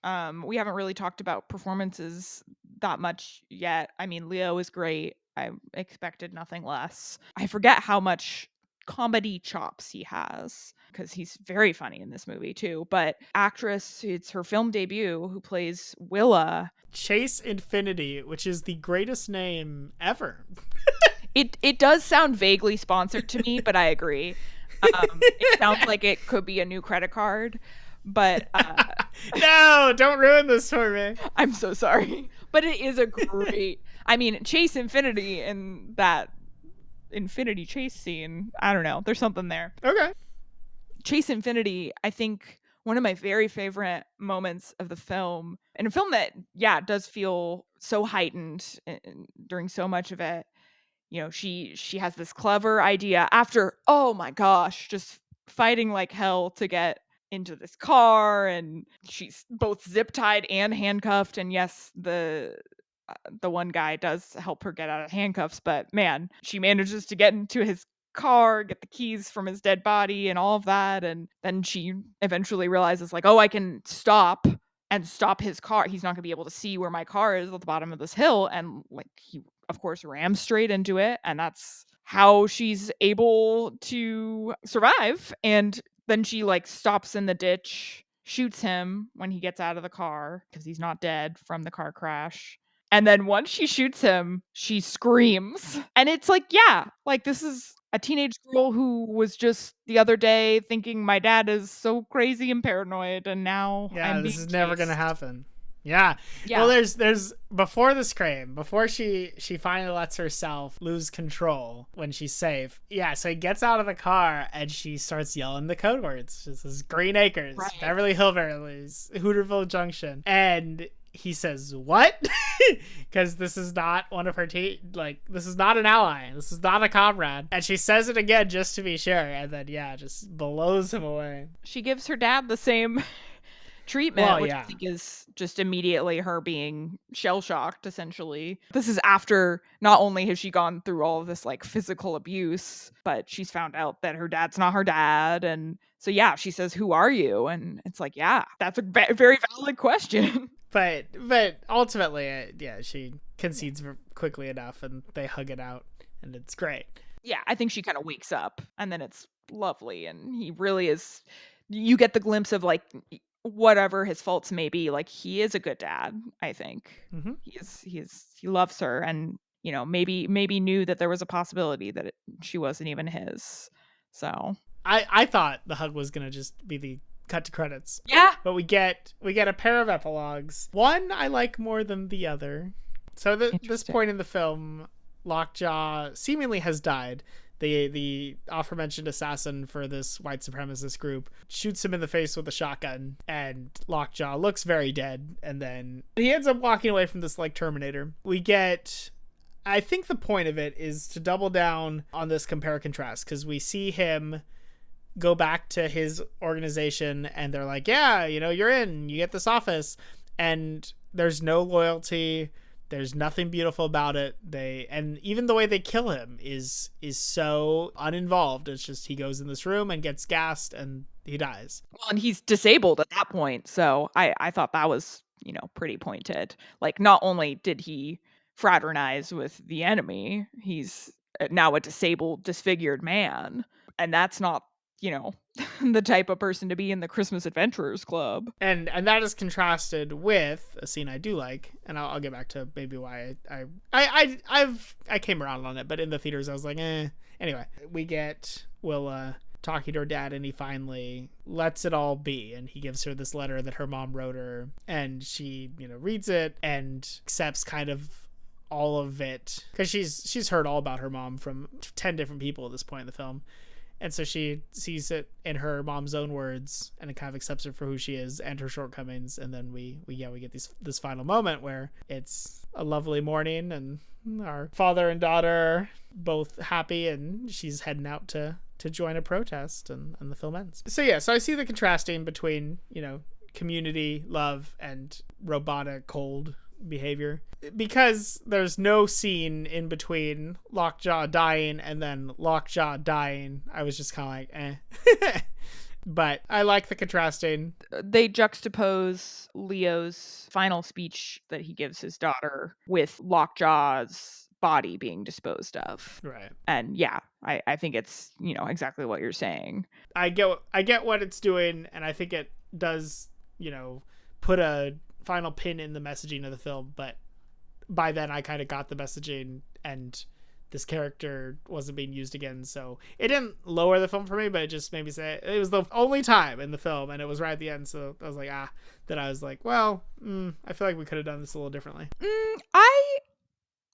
We haven't really talked about performances that much yet. I mean, Leo is great. I expected nothing less. I forget how much comedy chops he has because he's very funny in this movie too. But actress, it's her film debut, who plays Willa. Chase Infinity, which is the greatest name ever. It does sound vaguely sponsored to me, but I agree. It sounds like it could be a new credit card, but no, don't ruin this for me. I'm so sorry, but it is a great. I mean, Chase Infinity and that Infinity chase scene. I don't know. There's something there. Okay. Chase Infinity, I think, one of my very favorite moments of the film, and a film that, yeah, does feel so heightened during so much of it. She has this clever idea after, oh my gosh, just fighting like hell to get into this car, and she's both zip tied and handcuffed. And yes, the one guy does help her get out of handcuffs, but man, she manages to get into his car, get the keys from his dead body and all of that. And then she eventually realizes, like, oh, I can stop his car. He's not going to be able to see where my car is at the bottom of this hill. And like, he of course rams straight into it, and that's how she's able to survive. And then she like stops in the ditch, shoots him when he gets out of the car because he's not dead from the car crash. And then once she shoots him, she screams. And it's like, yeah, like, this is a teenage girl who was just the other day thinking my dad is so crazy and paranoid, and now this is never gonna happen. Yeah. Yeah. Well, there's before this crime, before she finally lets herself lose control when she's safe. Yeah, so he gets out of the car and she starts yelling the code words. This is Green Acres, right. Beverly Hillbillies, Hooterville Junction. And he says, what? Because this is not one of her this is not an ally. This is not a comrade. And she says it again just to be sure. And then, yeah, just blows him away. She gives her dad the same treatment, which I think is just immediately her being shell-shocked, essentially. This is after not only has she gone through all of this like physical abuse, but she's found out that her dad's not her dad. And so, yeah, she says, who are you? And it's like, yeah, that's a very valid question. But ultimately, she concedes quickly enough, and they hug it out, and it's great. Yeah, I think she kind of wakes up, and then it's lovely, and he really is. You get the glimpse of like, whatever his faults may be, like, he is a good dad. I think he loves her, and maybe knew that there was a possibility that she wasn't even his. So I thought the hug was gonna just be the cut to credits. Yeah. But we get a pair of epilogues. One I like more than the other. So this point in the film, Lockjaw seemingly has died. The aforementioned assassin for this white supremacist group shoots him in the face with a shotgun, and Lockjaw looks very dead, and then he ends up walking away from this like Terminator. I think the point of it is to double down on this compare contrast, because we see him go back to his organization and they're like, yeah, you're in, you get this office, and there's no loyalty, there's nothing beautiful about it. And even the way they kill him is so uninvolved. It's just he goes in this room and gets gassed and he dies. Well, and he's disabled at that point, so I thought that was pretty pointed. Like, not only did he fraternize with the enemy, he's now a disabled, disfigured man, and that's not the type of person to be in the Christmas Adventurers Club. And that is contrasted with a scene I do like, and I'll get back to maybe why I came around on it, but in the theaters I was like, eh. Anyway, we get Willa talking to her dad, and he finally lets it all be, and he gives her this letter that her mom wrote her, and she reads it and accepts kind of all of it, because she's heard all about her mom from 10 different people at this point in the film. And so she sees it in her mom's own words and it kind of accepts her for who she is and her shortcomings. And then we get this final moment where it's a lovely morning and our father and daughter are both happy and she's heading out to join a protest, and the film ends. So yeah, so I see the contrasting between, community, love, and robotic, cold behavior, because there's no scene in between Lockjaw dying and then Lockjaw dying. I was just kind of like, eh. But I like the contrasting. They juxtapose Leo's final speech that he gives his daughter with Lockjaw's body being disposed of. Right. And yeah, I think it's, exactly what you're saying. I get what it's doing, and I think it does, put a final pin in the messaging of the film, but by then I kind of got the messaging and this character wasn't being used again, so it didn't lower the film for me, but it just made me say it was the only time in the film, and it was right at the end, so I was like, then I was like, well, I feel like we could have done this a little differently.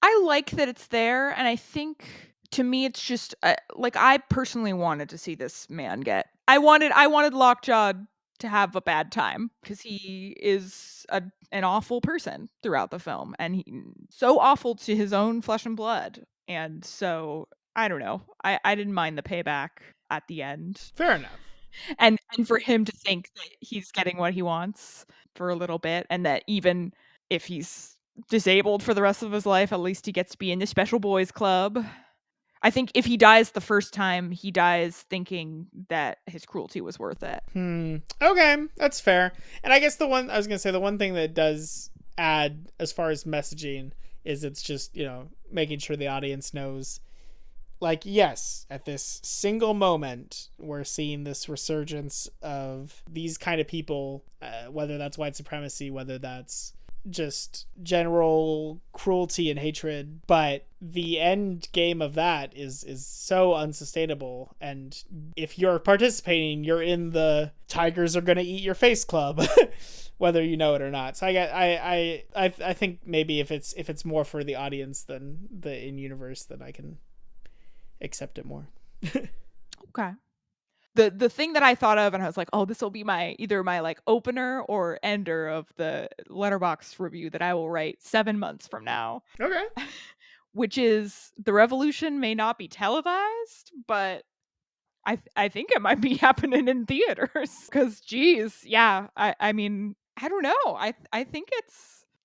I like that it's there, and I think to me it's just like, I personally wanted to see this man get. I wanted Lockjaw to have a bad time because he is an awful person throughout the film, and he so awful to his own flesh and blood. And so I don't know. I didn't mind the payback at the end. Fair enough. And for him to think that he's getting what he wants for a little bit, and that even if he's disabled for the rest of his life, at least he gets to be in the special boys club. I think if he dies the first time, he dies thinking that his cruelty was worth it. Okay, that's fair. And I guess the one thing that does add as far as messaging is it's just, making sure the audience knows, like, yes, at this single moment, we're seeing this resurgence of these kind of people, whether that's white supremacy, whether that's just general cruelty and hatred, but the end game of that is so unsustainable. And if you're participating, you're in the tigers are gonna eat your face club, whether you know it or not. So I think maybe if it's more for the audience than the in universe, then I can accept it more. Okay. The thing that I thought of, and I was like, oh, this will be either my like opener or ender of the Letterboxd review that I will write 7 months from now. Okay. Which is, the revolution may not be televised, but I think it might be happening in theaters. Because geez, yeah, I mean, I don't know. I think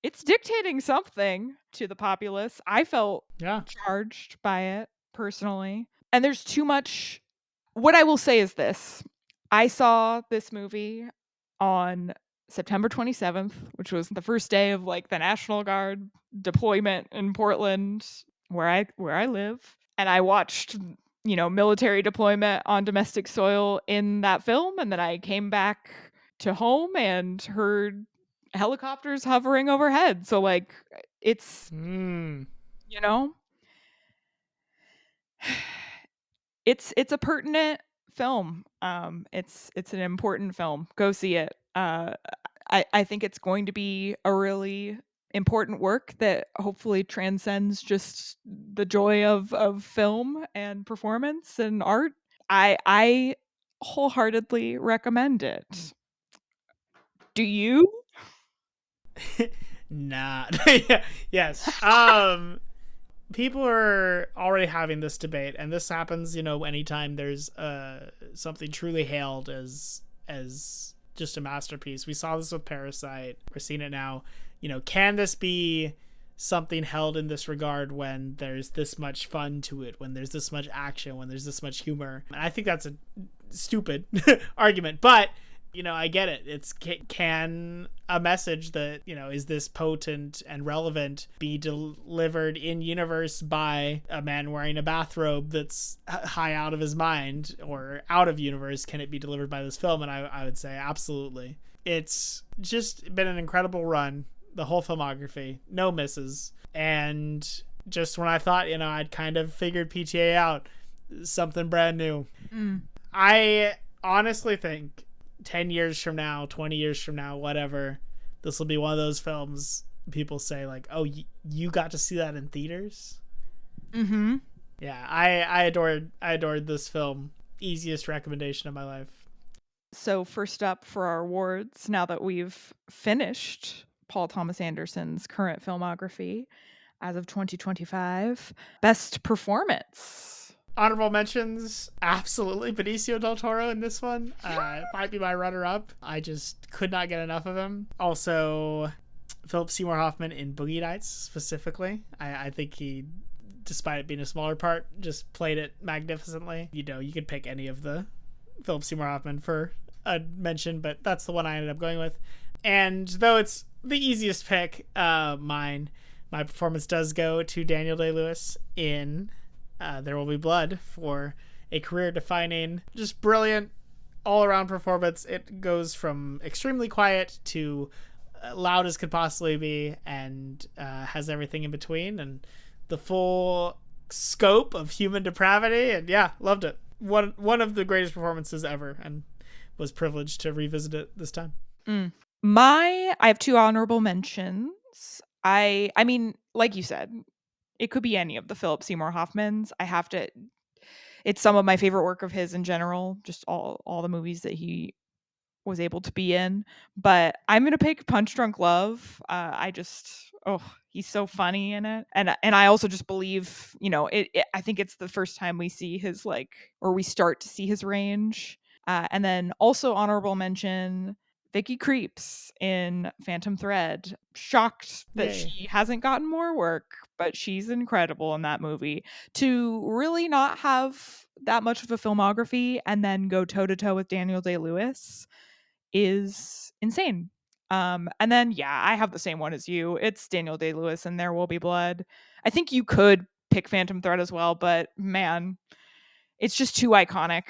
it's dictating something to the populace. I felt charged by it personally. And there's too much. What I will say is this. I saw this movie on September 27th, which was the first day of like the National Guard deployment in Portland, where I live. And I watched, military deployment on domestic soil in that film. And then I came back to home and heard helicopters hovering overhead. So like, it's, it's a pertinent film. It's an important film. Go see it. I think it's going to be a really important work that hopefully transcends just the joy of film and performance and art. I wholeheartedly recommend it. Do you? Nah. Yes. People are already having this debate, and this happens, anytime there's something truly hailed as just a masterpiece. We saw this with Parasite. We're seeing it now. Can this be something held in this regard when there's this much fun to it, when there's this much action, when there's this much humor? And I think that's a stupid argument, but I get it. It's can a message that, is this potent and relevant be delivered in universe by a man wearing a bathrobe that's high out of his mind, or out of universe? Can it be delivered by this film? And I would say absolutely. It's just been an incredible run, the whole filmography, no misses. And just when I thought, I'd kind of figured PTA out, something brand new. I honestly think 10 years from now, 20 years from now, whatever, this will be one of those films people say like, oh, you got to see that in theaters? Yeah, I adored this film easiest recommendation of my life. So first up for our awards, now that we've finished Paul Thomas Anderson's current filmography as of 2025, best performance. Honorable mentions, absolutely Benicio del Toro in this one. Might be my runner-up. I just could not get enough of him. Also, Philip Seymour Hoffman in Boogie Nights specifically. I think he, despite it being a smaller part, just played it magnificently. You know, you could pick any of the Philip Seymour Hoffman for a mention, but that's the one I ended up going with. And though it's the easiest pick, my performance does go to Daniel Day-Lewis in There Will Be Blood for a career-defining, just brilliant, all-around performance. It goes from extremely quiet to loud as could possibly be, and has everything in between, and the full scope of human depravity. And yeah, loved it. One of the greatest performances ever, and was privileged to revisit it this time. I have two honorable mentions. I mean, like you said, it could be any of the Philip Seymour Hoffmans. It's some of my favorite work of his in general, just all the movies that he was able to be in. But I'm going to pick Punch Drunk Love. He's so funny in it. And I also just believe, I think it's the first time we see his we start to see his range. And then also honorable mention, Vicky Creeps in Phantom Thread. Shocked that she hasn't gotten more work, but she's incredible in that movie. To really not have that much of a filmography and then go toe-to-toe with Daniel Day-Lewis is insane. And then, I have the same one as you. It's Daniel Day-Lewis and There Will Be Blood. I think you could pick Phantom Thread as well, but man, it's just too iconic.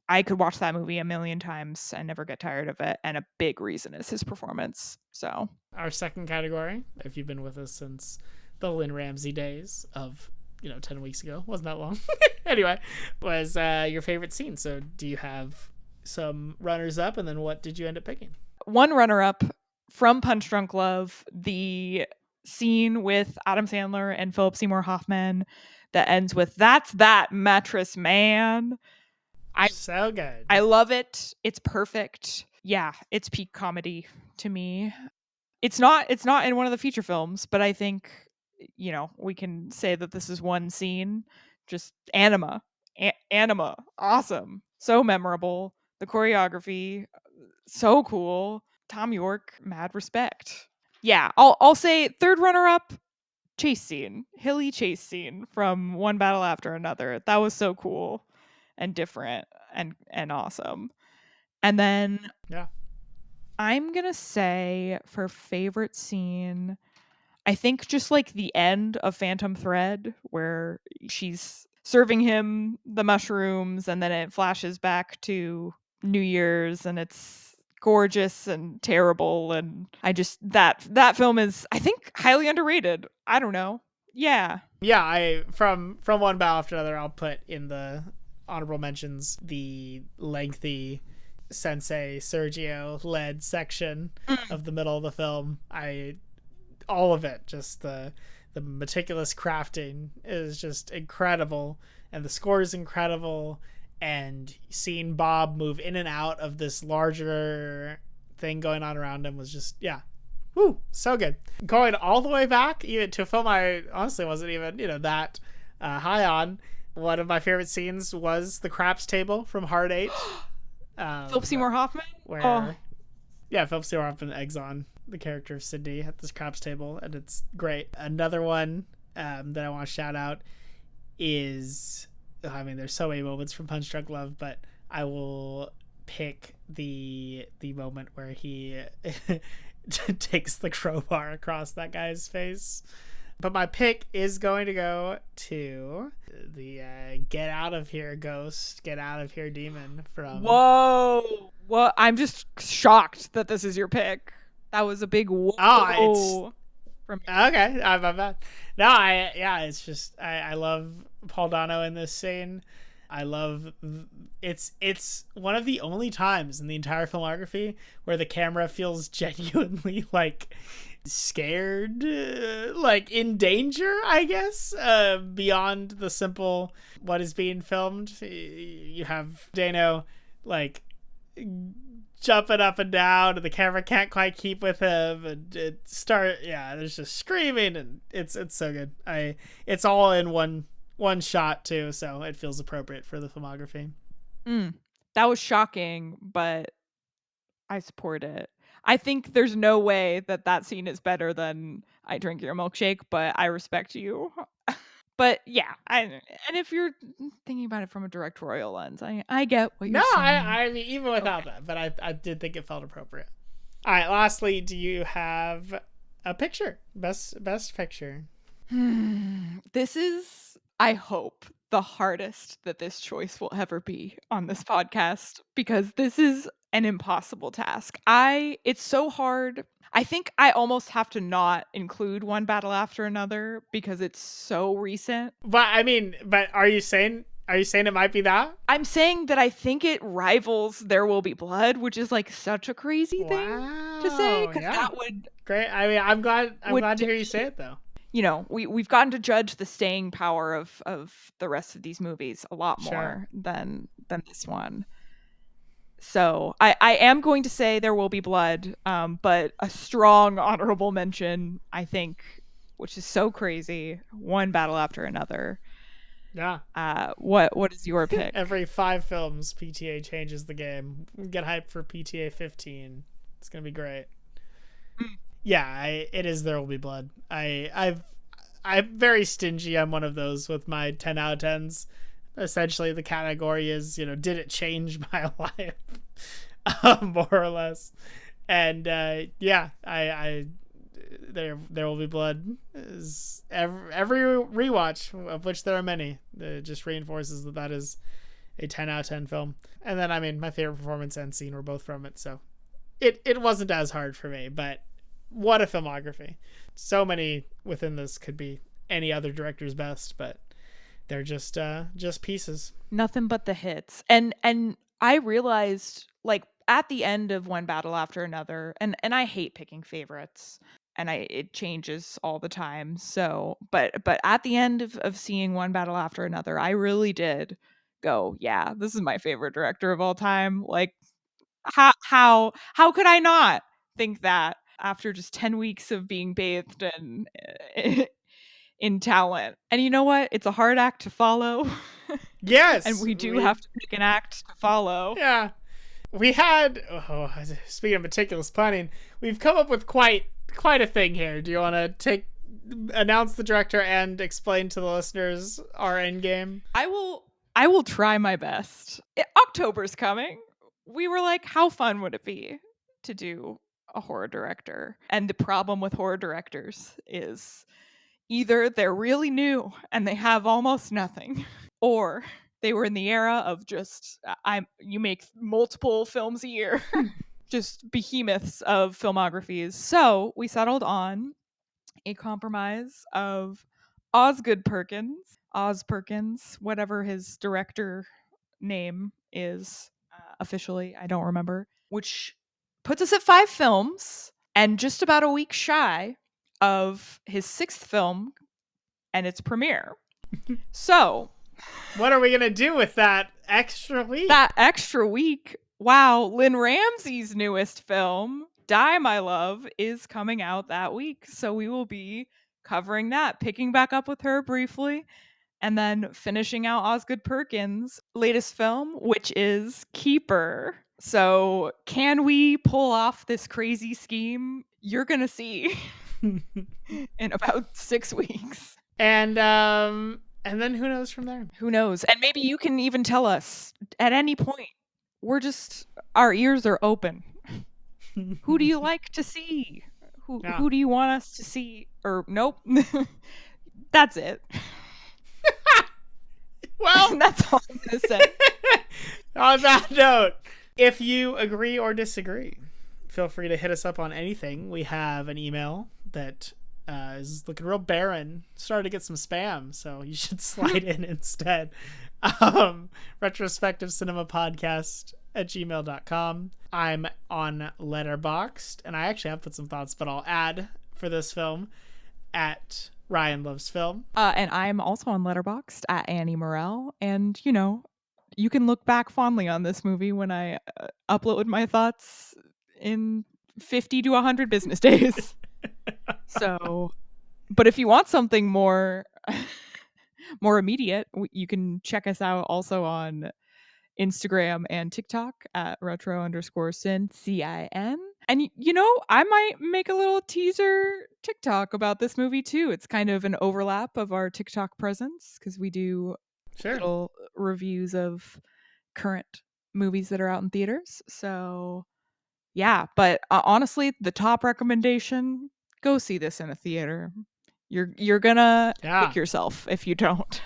I could watch that movie a million times and never get tired of it. And a big reason is his performance. So our second category, if you've been with us since the Lynn Ramsey days of 10 weeks ago, wasn't that long. Anyway, was your favorite scene. So do you have some runners up, and then what did you end up picking? One runner up from Punch Drunk Love, the scene with Adam Sandler and Philip Seymour Hoffman that ends with "That's that mattress man." So good. I love it. It's perfect. Yeah, it's peak comedy to me. It's not in one of the feature films, but I think we can say that this is one scene. Just anima, awesome, so memorable. The choreography, so cool. Tom York, mad respect. Yeah, I'll say third runner up, hilly chase scene from One Battle After Another. That was so cool and different and awesome. And then I'm gonna say for favorite scene, I think just the end of Phantom Thread, where she's serving him the mushrooms and then it flashes back to New Year's and it's gorgeous and terrible, and I just that film is, I think, highly underrated. I don't know. I from One Battle After Another, I'll put in the honorable mentions the lengthy Sensei Sergio led section of the middle of the film. All of it, just the meticulous crafting is just incredible, and the score is incredible, and seeing Bob move in and out of this larger thing going on around him was just so good. Going all the way back even to a film I honestly wasn't even that high on, one of my favorite scenes was the craps table from Hard Eight. Philip Seymour Hoffman, Philip Seymour Hoffman eggs on the character of Sydney at this craps table, and it's great. Another one that I want to shout out is, there's so many moments from Punch Drunk Love, but I will pick the moment where he takes the crowbar across that guy's face. But my pick is going to go to the "Get Out of Here, Ghost, Get Out of Here, Demon" from... Whoa! What? I'm just shocked that this is your pick. That was a big whoa. From okay, I'm bad. No, it's just I love Paul Dano in this scene. I love it's one of the only times in the entire filmography where the camera feels genuinely scared, like in danger, I guess, beyond the simple what is being filmed. You have Dano like jumping up and down, and the camera can't quite keep with him, and there's just screaming, and it's so good. It's all in one shot too, so it feels appropriate for the filmography. That was shocking, but I support it. I think there's no way that scene is better than I Drink Your Milkshake, but I respect you. But yeah, and if you're thinking about it from a directorial lens, I get what you're saying. I mean, even without that, but I did think it felt appropriate. All right, lastly, do you have a picture? Best picture? This is, I hope, the hardest that this choice will ever be on this podcast, because this is an impossible task. It's so hard. I think I almost have to not include One Battle After Another because it's so recent. But I mean, are you saying it might be that? I'm saying that I think it rivals There Will Be Blood, which is like such a crazy thing to say, because that would great. I mean, I'm glad to hear you say it though. You know, we've gotten to judge the staying power of the rest of these movies a lot more than this one. So I am going to say There Will Be Blood, but a strong honorable mention, I think, which is so crazy, One Battle After Another. Yeah. What is your pick? Every 5 films, PTA changes the game. Get hyped for PTA 15. It's gonna be great. Yeah, it is There Will Be Blood. I'm very stingy. I'm one of those with my 10 out of 10s. Essentially, the category is, did it change my life? More or less. And There Will Be Blood is every rewatch, of which there are many, just reinforces that is a 10 out of 10 film. And then, I mean, my favorite performance and scene were both from it, so it wasn't as hard for me, but what a filmography. So many within this could be any other director's best, but they're just pieces. Nothing but the hits. And I realized, like, at the end of One Battle After Another, and I hate picking favorites, and it changes all the time. So, but at the end of seeing One Battle After Another, I really did go, yeah, this is my favorite director of all time. Like, how could I not think that after just 10 weeks of being bathed in talent? And you know what? It's a hard act to follow. Yes. And we have to pick an act to follow. Yeah. We had, speaking of meticulous planning, we've come up with quite a thing here. Do you want to announce the director and explain to the listeners our end game? I will try my best. October's coming. We were like, how fun would it be to do a horror director? And the problem with horror directors is either they're really new and they have almost nothing, or they were in the era of just you make multiple films a year, just behemoths of filmographies. So we settled on a compromise of Oz Perkins, whatever his director name is officially, I don't remember, which puts us at 5 films and just about a week shy of his 6th film and its premiere. So, what are we going to do with that extra week? Wow, Lynn Ramsey's newest film, Die My Love, is coming out that week. So we will be covering that, picking back up with her briefly, and then finishing out Osgood Perkins' latest film, which is Keeper. So can we pull off this crazy scheme? You're going to see in about 6 weeks. And then who knows from there? Who knows? And maybe you can even tell us at any point. Our ears are open. Who do you like to see? Who do you want us to see? Or nope. That's it. Well, that's all I'm going to say. On that note, if you agree or disagree, feel free to hit us up on anything. We have an email that is looking real barren. Started to get some spam, so you should slide in instead. retrospectivecinemapodcast@gmail.com. I'm on Letterboxd, and I actually have put some thoughts, but I'll add for this film at Ryan Loves Film. And I'm also on Letterboxd at Annie Morel. And, you know, you can look back fondly on this movie when I upload my thoughts in 50 to 100 business days. So, but if you want something more more immediate, you can check us out also on Instagram and TikTok at retro_sin, CIN. And, you know, I might make a little teaser TikTok about this movie too. It's kind of an overlap of our TikTok presence because we do little reviews of current movies that are out in theaters. So, yeah. But honestly, the top recommendation, go see this in a theater. You're gonna kick yourself if you don't.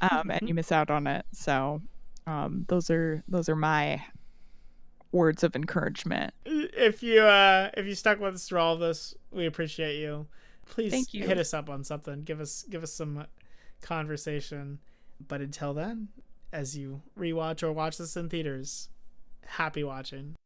And you miss out on it. So those are my words of encouragement. If you stuck with us through all of this, we appreciate you. Please hit us up on something. Give us some conversation. But until then, as you rewatch or watch this in theaters, happy watching.